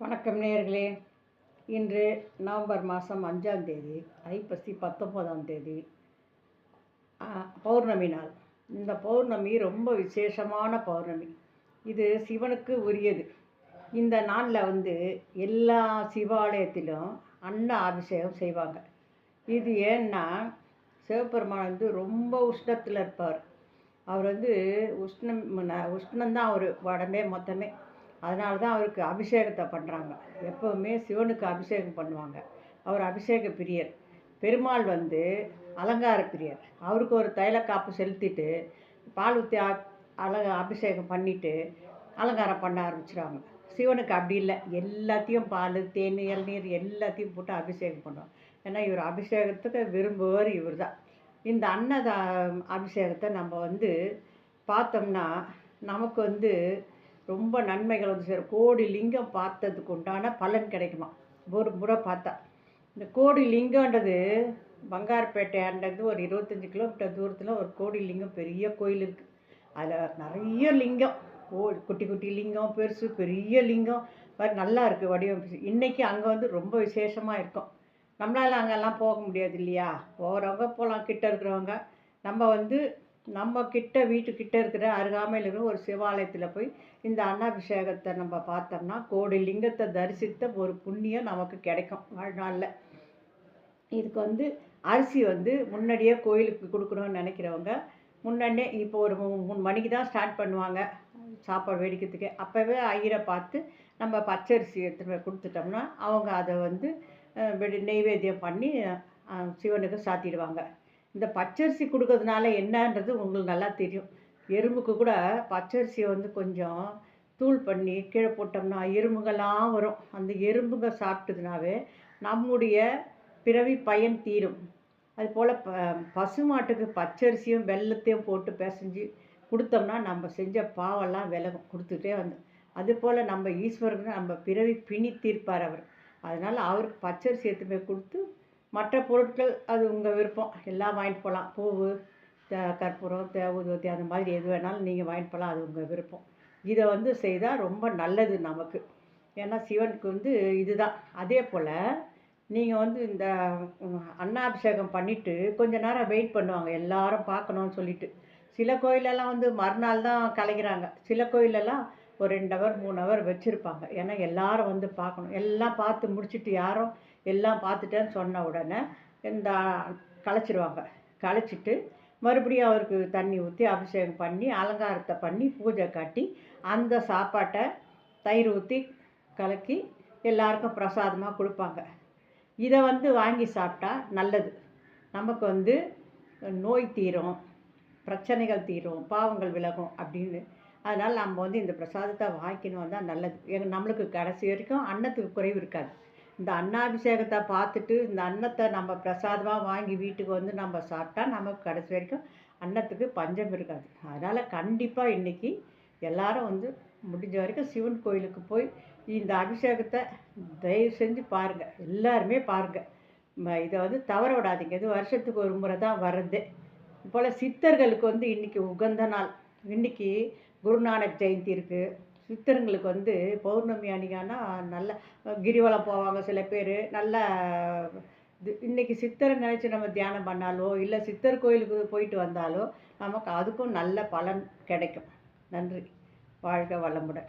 வணக்கம் நேயர்களே. இன்று நவம்பர் மாதம் 5ஆம் தேதி, ஐப்பசி 19ஆம் தேதி, பௌர்ணமி நாள். இந்த பௌர்ணமி ரொம்ப விசேஷமான பௌர்ணமி. இது சிவனுக்கு உரியது. இந்த நாளில் எல்லா சிவாலயத்திலும் அன்ன அபிஷேகம் செய்வாங்க. இது ஏன்னா சிவபெருமான் ரொம்ப உஷ்ணத்தில் இருப்பார். அவர் உஷ்ணம்தான் அவர் உடம்பே மொத்தமே. அதனால தான் அவருக்கு அபிஷேகத்தை பண்ணுறாங்க. எப்போவுமே சிவனுக்கு அபிஷேகம் பண்ணுவாங்க. அவர் அபிஷேக பிரியர். பெருமாள் அலங்கார பிரியர். அவருக்கு ஒரு தைலக்காப்பு செலுத்திட்டு பால் ஊற்றி அபிஷேகம் பண்ணிவிட்டு அலங்காரம் பண்ண ஆரம்பிச்சிடுவாங்க. சிவனுக்கு அப்படி இல்லை. எல்லாத்தையும் பால், தேன், இளநீர் எல்லாத்தையும் போட்டு அபிஷேகம் பண்ணுவாங்க. ஏன்னா இவர் அபிஷேகத்துக்கு விரும்புவர் இவர் தான். இந்த அபிஷேகத்தை நம்ம பார்த்தோம்னா நமக்கு ரொம்ப நன்மைகள் சேரும். கோடி லிங்கம் பார்த்ததுக்கு உண்டான பலன் கிடைக்குமா ஒரு முறை பார்த்தா. இந்த கோடி லிங்கம்ன்றது பங்காரப்பேட்டையாண்டது ஒரு 25 கிலோமீட்டர் தூரத்தில் ஒரு கோடி லிங்கம் பெரிய கோயில் இருக்குது. அதில் நிறைய லிங்கம், குட்டி குட்டி லிங்கம், பெருசு பெரிய லிங்கம் நல்லா இருக்குது வடிவமைப்பு. இன்றைக்கி அங்கே ரொம்ப விசேஷமாக இருக்கும். நம்மளால் அங்கெல்லாம் போக முடியாது இல்லையா? போகிறவங்க போகலாம், கிட்ட இருக்கிறவங்க. நம்ம வீட்டுக்கிட்ட இருக்கிற அருகாமையில் இருக்கிற ஒரு சிவாலயத்தில் போய் இந்த அன்னாபிஷேகத்தை நம்ம பார்த்தோம்னா கோடி லிங்கத்தை தரிசித்த ஒரு புண்ணியம் நமக்கு கிடைக்கும் வாழ்நாளில். இதுக்கு அரிசி முன்னாடியே கோயிலுக்கு கொடுக்கணும்னு நினைக்கிறவங்க முன்னாடியே இப்போ ஒரு 3 மணிக்கு தான் ஸ்டார்ட் பண்ணுவாங்க சாப்பாடு வெடிக்கிறதுக்கு. அப்போவே ஐயரை பார்த்து நம்ம பச்சரிசி எடுத்துகிட்டு போய் கொடுத்துட்டோம்னா அவங்க அதை நெய்வேத்தியம் பண்ணி சிவனுக்கு சாத்திடுவாங்க. இந்த பச்சரிசி கொடுக்கறதுனால என்னன்றது உங்களுக்கு நல்லா தெரியும். எறும்புக்கு கூட பச்சரிசியை கொஞ்சம் தூள் பண்ணி கீழே போட்டோம்னா எறும்புகள்லாம் வரும். அந்த எறும்புங்க சாப்பிட்டதுனாவே நம்முடைய பிறவி பயன் தீரும். அதுபோல் பசுமாட்டுக்கு பச்சரிசியும் வெல்லத்தையும் போட்டு பிசைஞ்சு கொடுத்தோம்னா நம்ம செஞ்ச பாவெல்லாம் விலகும். கொடுத்துட்டே அதுபோல் நம்ம ஈஸ்வரனுக்கு நம்ம பிறவி பிணி தீர்ப்பார் அவர். அதனால் அவருக்கு பச்சரிசி எடுத்து போய் கொடுத்து மற்ற பொருட்கள் அது உங்கள் விருப்பம், எல்லாம் வாங்கிட்டு போகலாம். பூவு, கற்பூரம், ஊதுவத்தி அந்த மாதிரி எது வேணாலும் நீங்கள் வாங்கிட்டு போகலாம், அது உங்கள் விருப்பம். இதை செய்தால் ரொம்ப நல்லது நமக்கு. ஏன்னா சிவனுக்கு இதுதான். அதே போல் நீங்கள் இந்த அன்னாபிஷேகம் பண்ணிவிட்டு கொஞ்ச நேரம் வெயிட் பண்ணுவாங்க, எல்லாரும் பார்க்கணுன்னு சொல்லிட்டு. சில கோயிலெல்லாம் மறுநாள் தான் கலைக்கிறாங்க. சில கோயிலெல்லாம் ஒரு 2 ஹவர் 3 ஹவர் வச்சுருப்பாங்க. ஏன்னா எல்லாரும் பார்க்கணும். எல்லாம் பார்த்து முடிச்சுட்டு யாரும் எல்லாம் பார்த்துட்டேன்னு சொன்ன உடனே கலைச்சிடுவாங்க. கலைச்சிட்டு மறுபடியும் அவருக்கு தண்ணி ஊற்றி அபிஷேகம் பண்ணி அலங்காரத்தை பண்ணி பூஜை காட்டி அந்த சாப்பாட்டை தயிர் ஊற்றி கலக்கி எல்லாருக்கும் பிரசாதமாக கொடுப்பாங்க. இதை வாங்கி சாப்பிட்டா நல்லது. நமக்கு நோய் தீரும், பிரச்சனைகள் தீரும், பாவங்கள் விலகும் அப்படின்னு. அதனால் நம்ம இந்த பிரசாதத்தை வாங்கிக்கணும் தான் நல்லது. நம்மளுக்கு கடைசி வரைக்கும் அன்னத்துக்கு குறைவு இருக்காது. இந்த அன்னாபிஷேகத்தை பார்த்துட்டு இந்த அன்னத்தை நம்ம பிரசாதமாக வாங்கி வீட்டுக்கு நம்ம சாப்பிட்டா நமக்கு கடைசி வரைக்கும் அன்னத்துக்கு பஞ்சம் இருக்காது. அதனால் கண்டிப்பாக இன்றைக்கி எல்லோரும் முடிஞ்ச வரைக்கும் சிவன் கோயிலுக்கு போய் இந்த அபிஷேகத்தை தயவு செஞ்சு பாருங்கள். எல்லாருமே பாருங்கள். இதை தவற விடாதீங்க. இது வருஷத்துக்கு ஒரு முறை தான் வர்றது. இப்போல் சித்தர்களுக்கு இன்றைக்கி உகந்த நாள். இன்றைக்கி குருநானக் ஜெயந்தி இருக்குது. சித்தர்களுக்கு பௌர்ணமி அன்னைக்கானா நல்ல கிரிவலம் போவாங்க சில பேர். நல்லா இன்றைக்கி சித்தரை நினச்சி நம்ம தியானம் பண்ணாலோ இல்லை சித்தர் கோயிலுக்கு போயிட்டு வந்தாலோ நமக்கு அதுக்கும் நல்ல பலன் கிடைக்கும். நன்றி. வாழ்க வளமுடன்.